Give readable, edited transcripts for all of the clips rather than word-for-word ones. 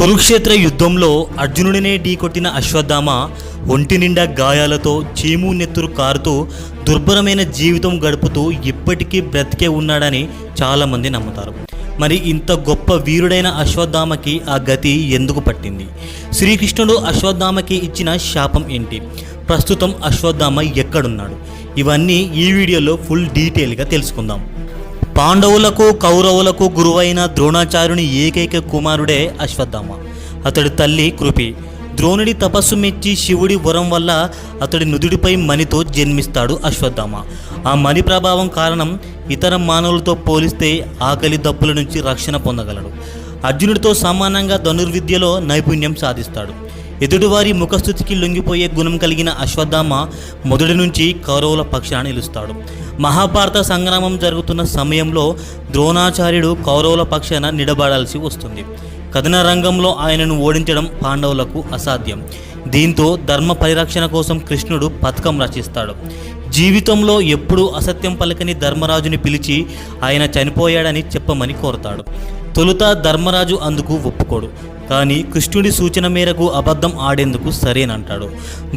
కురుక్షేత్ర యుద్ధంలో అర్జునుడినే ఢీకొట్టిన అశ్వత్థామ ఒంటి నిండా గాయాలతో చీము నెత్తురు కారుతూ దుర్భరమైన జీవితం గడుపుతూ ఇప్పటికీ బ్రతికే ఉన్నాడని చాలామంది నమ్ముతారు. మరి ఇంత గొప్ప వీరుడైన అశ్వత్థామకి ఆ గతి ఎందుకు పట్టింది? శ్రీకృష్ణుడు అశ్వత్థామకి ఇచ్చిన శాపం ఏంటి? ప్రస్తుతం అశ్వత్థామ ఎక్కడున్నాడు? ఇవన్నీ ఈ వీడియోలో ఫుల్ డీటెయిల్గా తెలుసుకుందాం. పాండవులకు కౌరవులకు గురువైన ద్రోణాచార్యుని ఏకైక కుమారుడే అశ్వత్థామ. అతడి తల్లి కృపి. ద్రోణుడి తపస్సు మెచ్చి శివుడి వరం వల్ల అతడి నుదుడిపై మణితో జన్మిస్తాడు అశ్వత్థామ. ఆ మణి ప్రభావం కారణం ఇతర మానవులతో పోలిస్తే ఆకలి దప్పుల నుంచి రక్షణ పొందగలడు. అర్జునుడితో సమానంగా ధనుర్విద్యలో నైపుణ్యం సాధిస్తాడు. ఎదుటివారి ముఖస్థుతికి లొంగిపోయే గుణం కలిగిన అశ్వత్థామ మొదటి నుంచి కౌరవుల పక్షాన నిలుస్తాడు. మహాభారత సంగ్రామం జరుగుతున్న సమయంలో ద్రోణాచార్యుడు కౌరవుల పక్షాన నిలబడాల్సి వస్తుంది. కథన రంగంలో ఆయనను ఓడించడం పాండవులకు అసాధ్యం. దీంతో ధర్మ పరిరక్షణ కోసం కృష్ణుడు పథకం రచిస్తాడు. జీవితంలో ఎప్పుడూ అసత్యం పలకని ధర్మరాజుని పిలిచి ఆయన చనిపోయాడని చెప్పమని కోరతాడు. తొలుత ధర్మరాజు అందుకు ఒప్పుకోడు. కానీ కృష్ణుడి సూచన మేరకు అబద్ధం ఆడేందుకు సరేనంటాడు.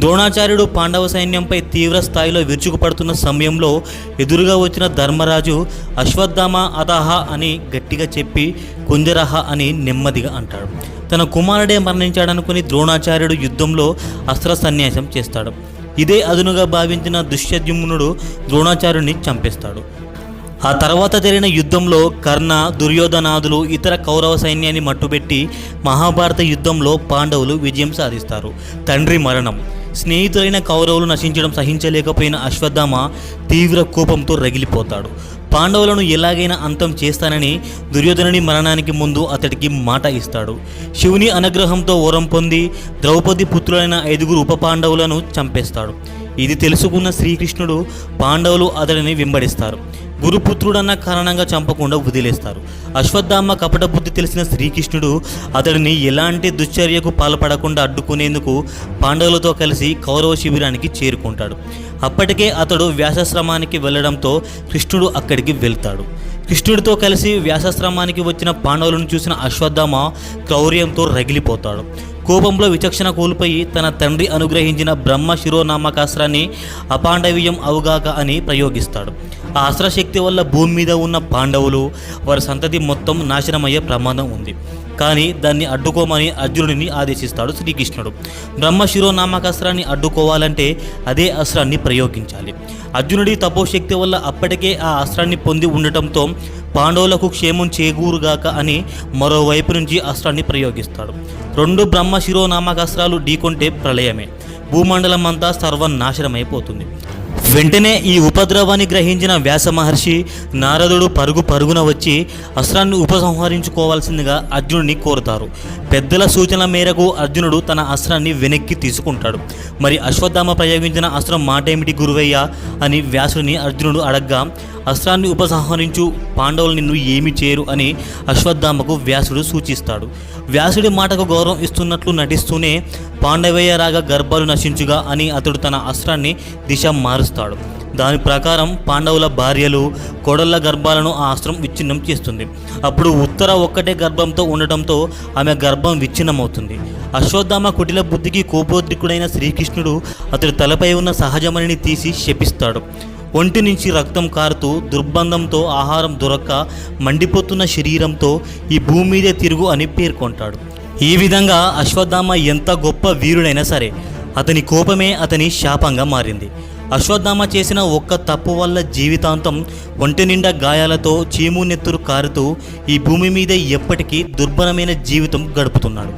ద్రోణాచార్యుడు పాండవ సైన్యంపై తీవ్ర స్థాయిలో విరుచుకుపడుతున్న సమయంలో ఎదురుగా వచ్చిన ధర్మరాజు అశ్వత్థామ అతహ అని గట్టిగా చెప్పి కుంజరహ అని నెమ్మదిగా అంటాడు. తన కుమారుడే మరణించాడనుకుని ద్రోణాచార్యుడు యుద్ధంలో అస్త్ర సన్యాసం చేస్తాడు. ఇదే అదునుగా భావించిన దుష్యద్యుమ్నుడు ద్రోణాచార్యుడిని చంపేస్తాడు. ఆ తర్వాత జరిగిన యుద్ధంలో కర్ణ, దుర్యోధనాదులు ఇతర కౌరవ సైన్యాన్ని మట్టుబెట్టి మహాభారత యుద్ధంలో పాండవులు విజయం సాధిస్తారు. తండ్రి మరణం. స్నేహితులైన కౌరవులు నశించడం సహించలేకపోయిన అశ్వత్థామ తీవ్ర కోపంతో రగిలిపోతాడు. పాండవులను ఎలాగైనా అంతం చేస్తానని దుర్యోధనుని మరణానికి ముందు అతడికి మాట ఇస్తాడు. శివుని అనుగ్రహంతో వరం పొంది ద్రౌపది పుత్రులైన 5 ఉప పాండవులను చంపేస్తాడు. ఇది తెలుసుకున్న శ్రీకృష్ణుడు పాండవులు అతడిని వెంబడిస్తారు. గురుపుత్రుడన్న కారణంగా చంపకుండా వదిలేస్తారు. అశ్వత్థామ కపట బుద్ధి తెలిసిన శ్రీకృష్ణుడు అతడిని ఎలాంటి దుశ్చర్యకు పాల్పడకుండా అడ్డుకునేందుకు పాండవులతో కలిసి కౌరవ శిబిరానికి చేరుకుంటాడు. అప్పటికే అతడు వ్యాసాశ్రమానికి వెళ్ళడంతో కృష్ణుడు అక్కడికి వెళ్తాడు. కృష్ణుడితో కలిసి వ్యాసాశ్రమానికి వచ్చిన పాండవులను చూసిన అశ్వత్థామ క్రౌర్యంతో రగిలిపోతాడు. కోపంలో విచక్షణ కోల్పోయి తన తండ్రి అనుగ్రహించిన బ్రహ్మ శిరోనామకాస్త్రాన్ని అపాండవీయం అవుగాక అని ప్రయోగిస్తాడు. ఆ అస్త్రశక్తి వల్ల భూమి మీద ఉన్న పాండవులు, వారి సంతతి మొత్తం నాశనమయ్యే ప్రమాదం ఉంది. కానీ దాన్ని అడ్డుకోమని అర్జునుడిని ఆదేశిస్తాడు శ్రీకృష్ణుడు. బ్రహ్మ శిరోనామకాస్త్రాన్ని అడ్డుకోవాలంటే అదే అస్త్రాన్ని ప్రయోగించాలి. అర్జునుడి తపోశక్తి వల్ల అప్పటికే ఆ అస్త్రాన్ని పొంది ఉండటంతో పాండవులకు క్షేమం చేకూరుగాక అని మరోవైపు నుంచి అస్త్రాన్ని ప్రయోగిస్తాడు. 2 బ్రహ్మ శిరోనామకాస్త్రాలు ఢీకొంటే ప్రళయమే. భూమండలం అంతా సర్వనాశనమైపోతుంది. వెంటనే ఈ ఉపద్రవాన్ని గ్రహించిన వ్యాస మహర్షి నారదుడు పరుగున వచ్చి అస్త్రాన్ని ఉపసంహరించుకోవాల్సిందిగా అర్జునుడిని కోరుతారు. పెద్దల సూచన మేరకు అర్జునుడు తన అస్త్రాన్ని వెనక్కి తీసుకుంటాడు. మరి అశ్వత్థామ ప్రయోగించిన అస్త్రం మాటేమిటి గురువయ్య అని వ్యాసుడిని అర్జునుడు అడగ్గా, అస్త్రాన్ని ఉపసంహరించు, పాండవులు నిన్ను ఏమి చేయరు అని అశ్వత్థామకు వ్యాసుడు సూచిస్తాడు. వ్యాసుడి మాటకు గౌరవం ఇస్తున్నట్లు నటిస్తూనే పాండవయ్య రాగా గర్భాలు నశించుగా అని అతడు తన అస్త్రాన్ని దిశ మారుస్తాడు. దాని ప్రకారం పాండవుల భార్యలు, కోడళ్ల గర్భాలను ఆ అస్త్రం విచ్ఛిన్నం చేస్తుంది. అప్పుడు ఉత్తర ఒక్కటే గర్భంతో ఉండటంతో ఆమె గర్భం విచ్ఛిన్నమవుతుంది. అశ్వత్థామ కుటిల బుద్ధికి కోపోద్రికుడైన శ్రీకృష్ణుడు అతడి తలపై ఉన్న సహజమణిని తీసి శపిస్తాడు. ఒంటి నుంచి రక్తం కారుతూ దుర్బంధంతో ఆహారం దొరక్క మండిపోతున్న శరీరంతో ఈ భూమి మీదే తిరుగు అని పేర్కొంటాడు. ఈ విధంగా అశ్వత్థామ ఎంత గొప్ప వీరుడైనా సరే అతని కోపమే అతని శాపంగా మారింది. అశ్వత్థామ చేసిన ఒక్క తప్పు వల్ల జీవితాంతం ఒంటి నిండా గాయాలతో చీము నెత్తురు కారుతూ ఈ భూమి మీద ఎప్పటికీ దుర్భరమైన జీవితం గడుపుతున్నాడు.